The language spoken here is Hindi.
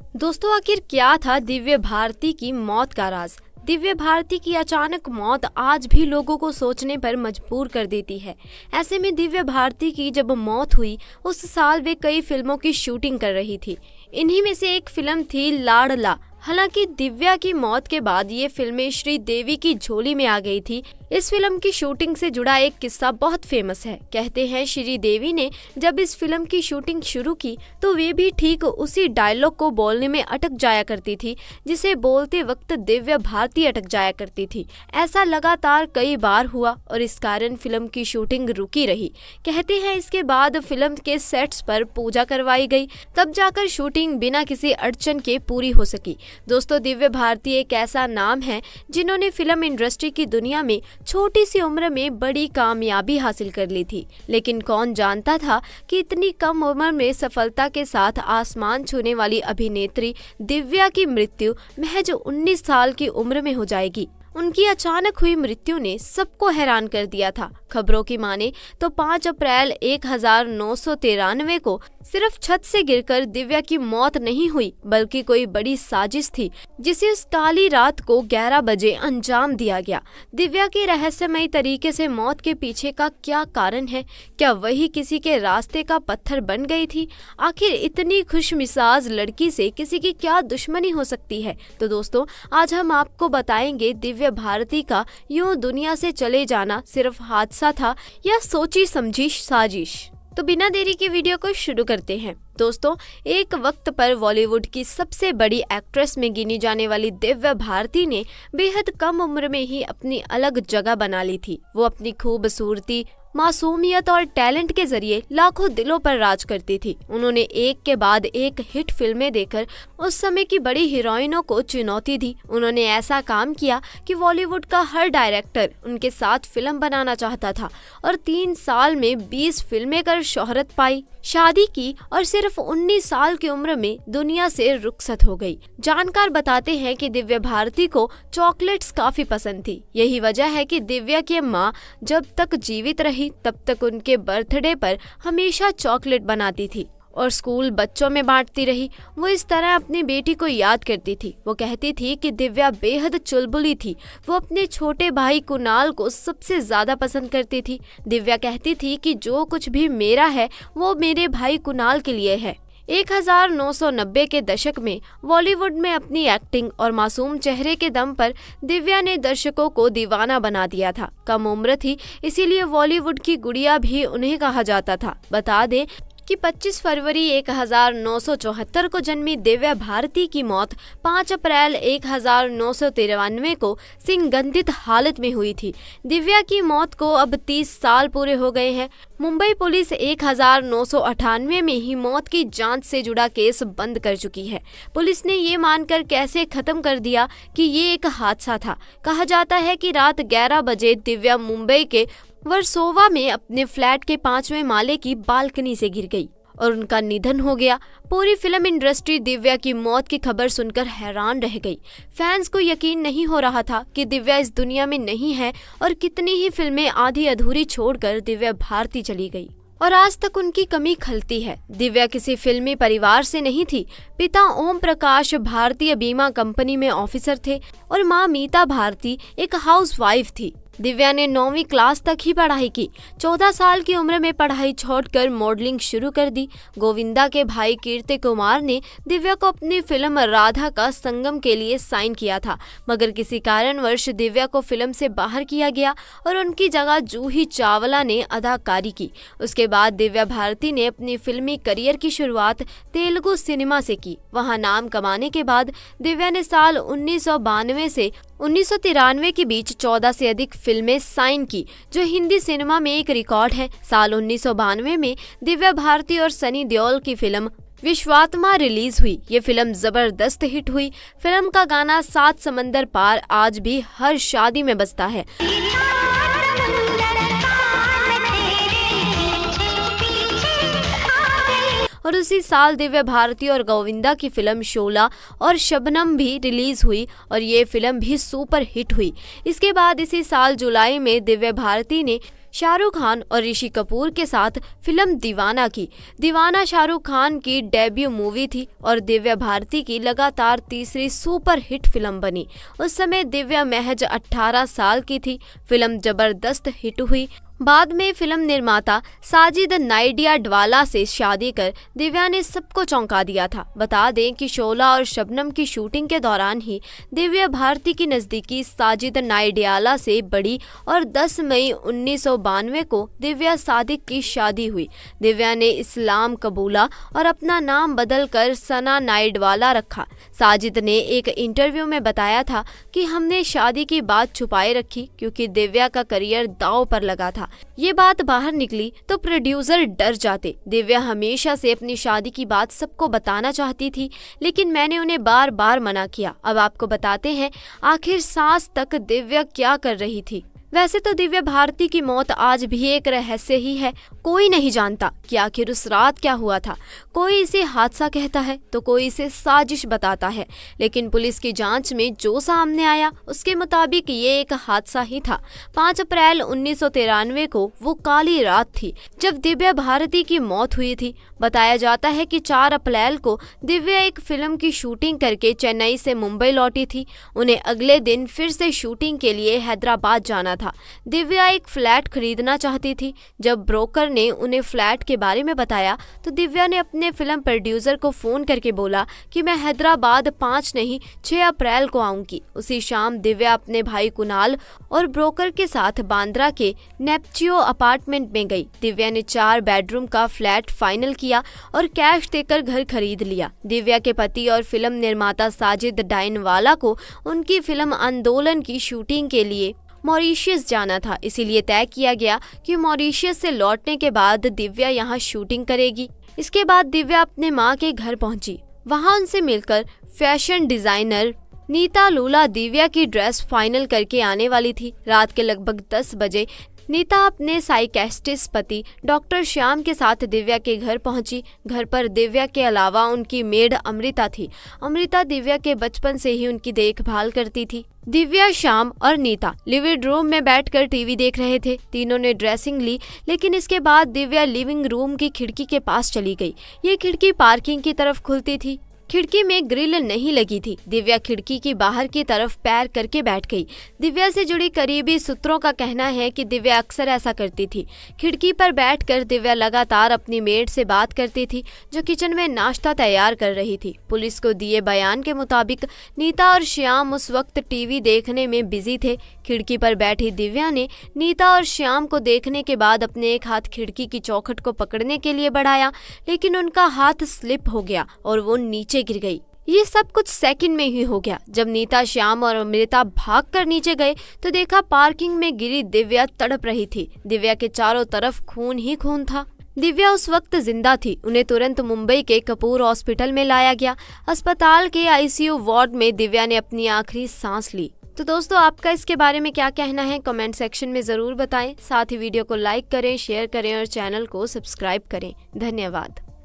दोस्तों, आखिर क्या था दिव्या भारती की मौत का राज? दिव्या भारती की अचानक मौत आज भी लोगों को सोचने पर मजबूर कर देती है। ऐसे में दिव्या भारती की जब मौत हुई, उस साल वे कई फिल्मों की शूटिंग कर रही थी। इन्हीं में से एक फिल्म थी लाडला। हालांकि दिव्या की मौत के बाद ये फिल्में श्रीदेवी की झोली में आ गई थी। इस फिल्म की शूटिंग से जुड़ा एक किस्सा बहुत फेमस है। कहते हैं श्रीदेवी ने जब इस फिल्म की शूटिंग शुरू की तो वे भी ठीक उसी डायलॉग को बोलने में अटक जाया करती थी जिसे बोलते वक्त दिव्या भारती अटक जाया करती थी। ऐसा लगातार कई बार हुआ और इस कारण फिल्म की शूटिंग रुकी रही। कहते हैं इसके बाद फिल्म के सेट्स पर पूजा करवाई गई, तब जाकर शूटिंग बिना किसी अड़चन के पूरी हो सकी। दोस्तों, दिव्या भारती एक ऐसा नाम है जिन्होंने फिल्म इंडस्ट्री की दुनिया में छोटी सी उम्र में बड़ी कामयाबी हासिल कर ली थी। लेकिन कौन जानता था कि इतनी कम उम्र में सफलता के साथ आसमान छूने वाली अभिनेत्री दिव्या की मृत्यु महज 19 साल की उम्र में हो जाएगी। उनकी अचानक हुई मृत्यु ने सबको हैरान कर दिया था। खबरों की माने तो 5 अप्रैल 1993 को सिर्फ छत से गिरकर दिव्या की मौत नहीं हुई, बल्कि कोई बड़ी साजिश थी जिसे उस काली रात को 11 बजे अंजाम दिया गया। दिव्या की रहस्यमयी तरीके से मौत के पीछे का क्या कारण है? क्या वही किसी के रास्ते का पत्थर बन गई थी? आखिर इतनी खुशमिजाज लड़की से किसी की क्या दुश्मनी हो सकती है? तो दोस्तों, आज हम आपको बताएंगे दिव्या भारती का यूं दुनिया से चले जाना सिर्फ हादसा था या सोची समझी साजिश। तो बिना देरी के वीडियो को शुरू करते हैं। दोस्तों, एक वक्त पर बॉलीवुड की सबसे बड़ी एक्ट्रेस में गिनी जाने वाली दिव्या भारती ने बेहद कम उम्र में ही अपनी अलग जगह बना ली थी। वो अपनी खूबसूरती, मासूमियत और टैलेंट के जरिए लाखों दिलों पर राज करती थी। उन्होंने एक के बाद एक हिट फिल्में देकर उस समय की बड़ी हीरोइनों को चुनौती दी। उन्होंने ऐसा काम किया कि बॉलीवुड का हर डायरेक्टर उनके साथ फिल्म बनाना चाहता था और 3 साल में 20 फिल्में कर शोहरत पाई, शादी की और सिर्फ 19 साल की उम्र में दुनिया से रुखसत हो गई। जानकार बताते हैं कि दिव्या भारती को चॉकलेट्स काफी पसंद थी। यही वजह है कि दिव्या की माँ जब तक जीवित रही तब तक उनके बर्थडे पर हमेशा चॉकलेट बनाती थी और स्कूल बच्चों में बांटती रही। वो इस तरह अपनी बेटी को याद करती थी। वो कहती थी कि दिव्या बेहद चुलबुली थी। वो अपने छोटे भाई कुणाल को सबसे ज्यादा पसंद करती थी। दिव्या कहती थी कि जो कुछ भी मेरा है वो मेरे भाई कुणाल के लिए है। 1990 के दशक में बॉलीवुड में अपनी एक्टिंग और मासूम चेहरे के दम पर दिव्या ने दर्शकों को दीवाना बना दिया था। कम उम्र थी, इसीलिए बॉलीवुड की गुड़िया भी उन्हें कहा जाता था। बता दें कि 25 फरवरी 1974 को जन्मी दिव्या भारती की मौत 5 अप्रैल 1993 को संदिग्ध हालत में हुई थी। दिव्या की मौत को अब 30 साल पूरे हो गए हैं। मुंबई पुलिस 1998 में ही मौत की जांच से जुड़ा केस बंद कर चुकी है। पुलिस ने ये मानकर कैसे खत्म कर दिया कि ये एक हादसा था। कहा जाता है कि रात 11 बजे दिव्या मुंबई के वर्सोवा में अपने फ्लैट के 5वें माले की बालकनी से गिर गई और उनका निधन हो गया। पूरी फिल्म इंडस्ट्री दिव्या की मौत की खबर सुनकर हैरान रह गई। फैंस को यकीन नहीं हो रहा था कि दिव्या इस दुनिया में नहीं है और कितनी ही फिल्में आधी अधूरी छोड़कर दिव्या भारती चली गई और आज तक उनकी कमी खलती है। दिव्या किसी फिल्मी परिवार से नहीं थी। पिता ओम प्रकाश भारतीय बीमा कंपनी में ऑफिसर थे और माँ मीता भारती एक हाउसवाइफ थी। दिव्या ने 9वीं क्लास तक ही पढ़ाई की। 14 साल की उम्र में पढ़ाई छोड़कर मॉडलिंग शुरू कर दी। गोविंदा के भाई कीर्ति कुमार ने दिव्या को अपनी फिल्म राधा का संगम के लिए साइन किया था, मगर किसी कारणवश दिव्या को फिल्म से बाहर किया गया और उनकी जगह जूही चावला ने अदाकारी की। उसके बाद दिव्या भारती ने अपनी फिल्मी करियर की शुरुआत तेलुगु सिनेमा से की। वहां नाम कमाने के बाद दिव्या ने साल 1992 से 1993 के बीच 14 से अधिक फिल्में साइन की, जो हिंदी सिनेमा में एक रिकॉर्ड है। साल 1992 में दिव्या भारती और सनी देओल की फिल्म विश्वात्मा रिलीज हुई। ये फिल्म जबरदस्त हिट हुई। फिल्म का गाना 7 समंदर पार आज भी हर शादी में बजता है। और उसी साल दिव्या भारती और गोविंदा की फिल्म शोला और शबनम भी रिलीज हुई और ये फिल्म भी सुपर हिट हुई। इसके बाद इसी साल जुलाई में दिव्या भारती ने शाहरुख खान और ऋषि कपूर के साथ फिल्म दीवाना की। दीवाना शाहरुख खान की डेब्यू मूवी थी और दिव्या भारती की लगातार तीसरी सुपर हिट फिल्म बनी। उस समय दिव्या महज 18 साल की थी। फिल्म जबरदस्त हिट हुई। बाद में फिल्म निर्माता साजिद नाडियाडवाला से शादी कर दिव्या ने सबको चौंका दिया था। बता दें कि शोला और शबनम की शूटिंग के दौरान ही दिव्या भारती की नज़दीकी साजिद नाडियाडवाला से बड़ी और 10 मई 1992 को दिव्या सादिक की शादी हुई। दिव्या ने इस्लाम कबूला और अपना नाम बदलकर सना नाडियाडवाला रखा। साजिद ने एक इंटरव्यू में बताया था कि हमने शादी की बात छुपाए रखी क्योंकि दिव्या का करियर दांव पर लगा था। ये बात बाहर निकली तो प्रोड्यूसर डर जाते। दिव्या हमेशा से अपनी शादी की बात सबको बताना चाहती थी, लेकिन मैंने उन्हें बार बार मना किया। अब आपको बताते हैं आखिर सांस तक दिव्या क्या कर रही थी। वैसे तो दिव्या भारती की मौत आज भी एक रहस्य ही है। कोई नहीं जानता कि आखिर उस रात क्या हुआ था। कोई इसे हादसा कहता है तो कोई इसे साजिश बताता है, लेकिन पुलिस की जांच में जो सामने आया उसके मुताबिक ये एक हादसा ही था। 5 अप्रैल 1993 को वो काली रात थी जब दिव्या भारती की मौत हुई थी। बताया जाता है कि 4 अप्रैल को दिव्या एक फिल्म की शूटिंग करके चेन्नई से मुंबई लौटी थी। उन्हें अगले दिन फिर से शूटिंग के लिए हैदराबाद जाना था। दिव्या एक फ्लैट खरीदना चाहती थी। जब ब्रोकर ने उन्हें फ्लैट के बारे में बताया तो दिव्या ने अपने फिल्म प्रोड्यूसर को फोन करके बोला कि मैं हैदराबाद 5 नहीं 6 अप्रैल को आऊंगी। उसी शाम दिव्या अपने भाई कुणाल और ब्रोकर के साथ बांद्रा के नेपचियो अपार्टमेंट में गई। दिव्या ने 4 बेडरूम का फ्लैट फाइनल किया और कैश देकर घर खरीद लिया। दिव्या के पति और फिल्म निर्माता साजिद डाइनवाला को उनकी फिल्म आंदोलन की शूटिंग के लिए मॉरिशस जाना था, इसीलिए तय किया गया कि मॉरिशस से लौटने के बाद दिव्या यहाँ शूटिंग करेगी। इसके बाद दिव्या अपने माँ के घर पहुंची। वहां उनसे मिलकर फैशन डिजाइनर नीता लूला दिव्या की ड्रेस फाइनल करके आने वाली थी। रात के लगभग 10 बजे नीता अपने साइकेस्टिस्ट पति डॉक्टर श्याम के साथ दिव्या के घर पहुंची। घर पर दिव्या के अलावा उनकी मेड अमृता थी। अमृता दिव्या के बचपन से ही उनकी देखभाल करती थी। दिव्या, श्याम और नीता लिविंग रूम में बैठकर टीवी देख रहे थे। तीनों ने ड्रेसिंग ली, लेकिन इसके बाद दिव्या लिविंग रूम की खिड़की के पास चली गई। ये खिड़की पार्किंग की तरफ खुलती थी। खिड़की में ग्रिल नहीं लगी थी। दिव्या खिड़की की बाहर की तरफ पैर करके बैठ गई। दिव्या से जुड़ी करीबी सूत्रों का कहना है कि दिव्या अक्सर ऐसा करती थी। खिड़की पर बैठकर दिव्या लगातार अपनी मेड से बात करती थी जो किचन में नाश्ता तैयार कर रही थी। पुलिस को दिए बयान के मुताबिक नीता और श्याम उस वक्त टीवी देखने में बिजी थे। खिड़की पर बैठी दिव्या ने नीता और श्याम को देखने के बाद अपने एक हाथ खिड़की की चौखट को पकड़ने के लिए बढ़ाया, लेकिन उनका हाथ स्लिप हो गया और वो नीचे गिर गई। ये सब कुछ सेकंड में ही हो गया। जब नीता, श्याम और अमृता भागकर नीचे गए तो देखा पार्किंग में गिरी दिव्या तड़प रही थी। दिव्या के चारों तरफ खून ही खून था। दिव्या उस वक्त जिंदा थी। उन्हें तुरंत मुंबई के कपूर हॉस्पिटल में लाया गया। अस्पताल के आईसीयू वार्ड में दिव्या ने अपनी आखिरी सांस ली। तो दोस्तों, आपका इसके बारे में क्या कहना है कमेंट सेक्शन में जरूर बताएं। साथ ही वीडियो को लाइक करें, शेयर करें और चैनल को सब्सक्राइब करें। धन्यवाद।